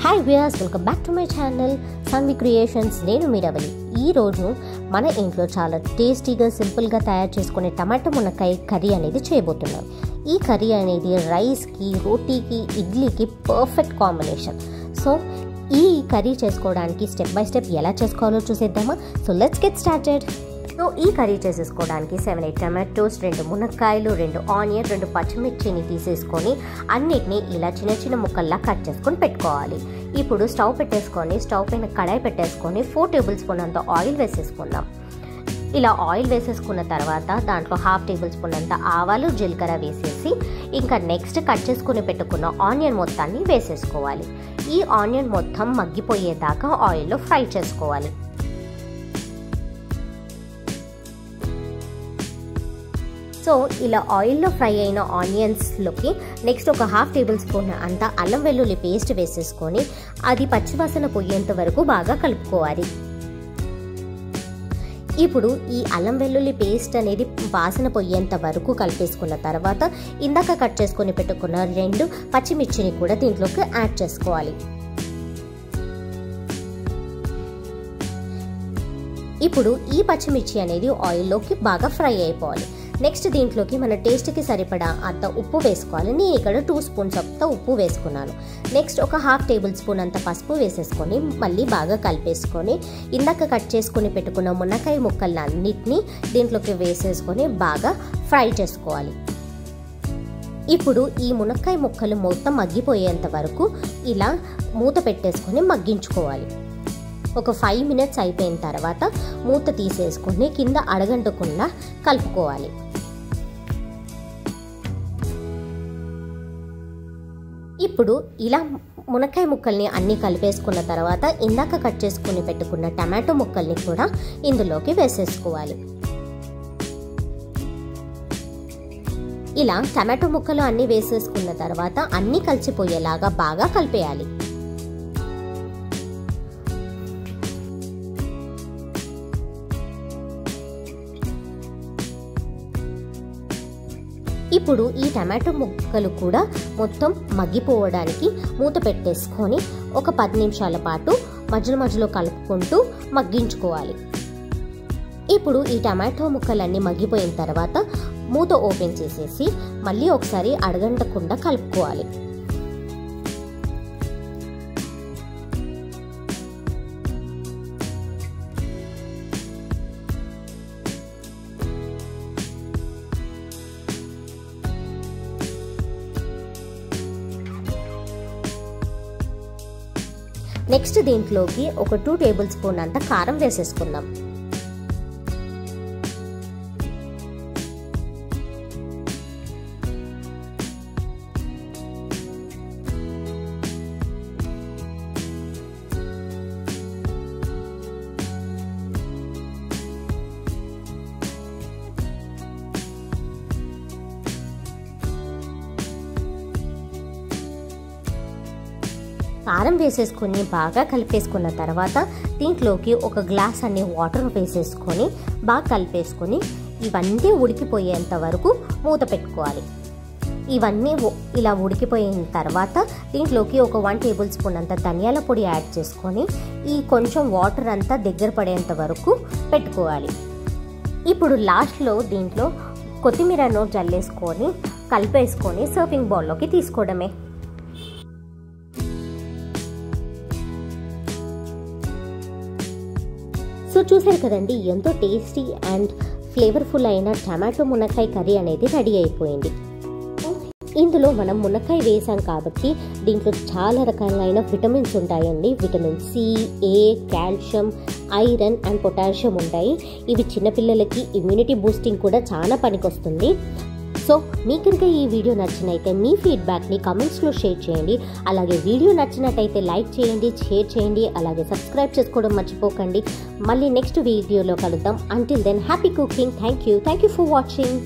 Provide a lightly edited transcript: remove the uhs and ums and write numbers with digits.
Hi viewers, welcome back to my channel Sanvi creations. నేను మీరవలి. ఈరోజు మన ఇంట్లో చాలా టేస్టీగా సింపుల్గా తయారు చేసుకునే టమాటో మునక్కాయ కర్రీ అనేది చేయబోతున్నాం. ఈ కర్రీ అనేది రైస్కి, రోటీకి, ఇడ్లీకి పర్ఫెక్ట్ కాంబినేషన్. సో ఈ కర్రీ చేసుకోవడానికి స్టెప్ బై స్టెప్ ఎలా చేసుకోవాలో చూసేద్దామా? So let's get started. So ఈ కర్రీ చేసేసుకోవడానికి 7-8 టమాటోస్, 2 మునక్కాయలు, 2 ఆనియన్, 2 పచ్చిమిర్చిని తీసేసుకొని అన్నిటిని ఇలా చిన్న చిన్న ముక్కల్లా కట్ చేసుకొని పెట్టుకోవాలి. ఇప్పుడు స్టవ్ పెట్టేసుకొని స్టవ్ పైన కడాయి పెట్టేసుకొని 4 టేబుల్ స్పూన్ అంత ఆయిల్ వేసేసుకుందాం. ఇలా ఆయిల్ వేసేసుకున్న తర్వాత దాంట్లో 1/2 టేబుల్ స్పూన్ అంత ఆవాలు, జీలకర్ర వేసేసి ఇంకా నెక్స్ట్ కట్ చేసుకుని పెట్టుకున్న ఆనియన్ మొత్తాన్ని వేసేసుకోవాలి. ఈ ఆనియన్ మొత్తం మగ్గిపోయేదాకా ఆయిల్లో ఫ్రై చేసుకోవాలి. సో ఇలా ఆయిల్లో ఫ్రై అయిన ఆనియన్స్లోకి నెక్స్ట్ ఒక 1/2 టేబుల్ స్పూన్ అంత అల్లం వెల్లుల్లి పేస్ట్ వేసేసుకొని అది పచ్చివాసన పోయేంత వరకు బాగా కలుపుకోవాలి. ఇప్పుడు ఈ అల్లం వెల్లుల్లి పేస్ట్ అనేది వాసన పోయేంత వరకు కలిపేసుకున్న తర్వాత ఇందాక కట్ చేసుకొని పెట్టుకున్న 2 పచ్చిమిర్చిని కూడా దీంట్లోకి యాడ్ చేసుకోవాలి. ఇప్పుడు ఈ పచ్చిమిర్చి అనేది ఆయిల్లోకి బాగా ఫ్రై అయిపోవాలి. నెక్స్ట్ దీంట్లోకి మన టేస్ట్కి సరిపడా అంత ఉప్పు వేసుకోవాలి. నేను ఇక్కడ 2 స్పూన్స్ అంత ఉప్పు వేసుకున్నాను. నెక్స్ట్ ఒక 1/2 టేబుల్ స్పూన్ అంత పసుపు వేసేసుకొని మళ్ళీ బాగా కలిపేసుకొని ఇందాక కట్ చేసుకొని పెట్టుకున్న మునక్కాయ ముక్కలన్నిటినీ దీంట్లోకి వేసేసుకొని బాగా ఫ్రై చేసుకోవాలి. ఇప్పుడు ఈ మునక్కాయ ముక్కలు మొత్తం మగ్గిపోయేంత వరకు ఇలా మూత పెట్టేసుకొని మగ్గించుకోవాలి. ఒక 5 మినిట్స్ అయిపోయిన తర్వాత మూత తీసేసుకొని కింద అడగంటకుండా కలుపుకోవాలి. ఇప్పుడు ఇలా మునక్కాయ ముక్కల్ని అన్నీ కలిపేసుకున్న తర్వాత ఇందాక కట్ చేసుకుని పెట్టుకున్న టమాటో ముక్కల్ని కూడా ఇందులోకి వేసేసుకోవాలి. ఇలా టమాటో ముక్కలు అన్నీ వేసేసుకున్న తర్వాత అన్నీ కలిసిపోయేలాగా బాగా కలిపేయాలి. ఇప్పుడు ఈ టమాటో ముక్కలు కూడా మొత్తం మగ్గిపోవడానికి మూత పెట్టేసుకొని ఒక 10 నిమిషాల పాటు మధ్యలో మధ్యలో కలుపుకుంటూ మగ్గించుకోవాలి. ఇప్పుడు ఈ టమాటో ముక్కలన్నీ మగ్గిపోయిన తర్వాత మూత ఓపెన్ చేసేసి మళ్ళీ ఒకసారి అడగంటకుండా కలుపుకోవాలి. నెక్స్ట్ దీంట్లోకి ఒక 2 టేబుల్ స్పూన్ అంత కారం వేసేసుకుందాం. కారం వేసేసుకొని బాగా కలిపేసుకున్న తర్వాత దీంట్లోకి ఒక గ్లాస్ అన్ని వాటర్ వేసేసుకొని బాగా కలిపేసుకొని ఇవన్నీ ఉడికిపోయేంత వరకు మూత పెట్టుకోవాలి. ఇవన్నీ ఇలా ఉడికిపోయిన తర్వాత దీంట్లోకి ఒక 1 టేబుల్ స్పూన్ అంత ధనియాల పొడి యాడ్ చేసుకొని ఈ కొంచెం వాటర్ అంతా దగ్గర పడేంత వరకు పెట్టుకోవాలి. ఇప్పుడు లాస్ట్లో దీంట్లో కొత్తిమీరను జల్లేసుకొని కలిపేసుకొని సర్వింగ్ బౌల్లోకి తీసుకోవడమే. సో చూసారు కదండి, ఎంతో టేస్టీ అండ్ ఫ్లేవర్ఫుల్ అయిన టమాటో మునక్కాయ కర్రీ అనేది రెడీ అయిపోయింది. ఇందులో మనం మునక్కాయ వేసాం కాబట్టి దీంట్లో చాలా రకాలైన విటమిన్స్ ఉంటాయండి. Vitamin C, A, calcium, iron and potassium ఉంటాయి. ఇవి చిన్నపిల్లలకి ఇమ్యూనిటీ బూస్టింగ్ కూడా చాలా పనికొస్తుంది. సో మీకు కనుక ఈ వీడియో నచ్చినైతే మీ ఫీడ్బ్యాక్ని కమెంట్స్లో షేర్ చేయండి. అలాగే వీడియో నచ్చినట్టయితే లైక్ చేయండి, షేర్ చేయండి, అలాగే సబ్స్క్రైబ్ చేసుకోవడం మర్చిపోకండి. మళ్ళీ నెక్స్ట్ వీడియోలో కలుద్దాం. Until then happy cooking. Thank you for watching.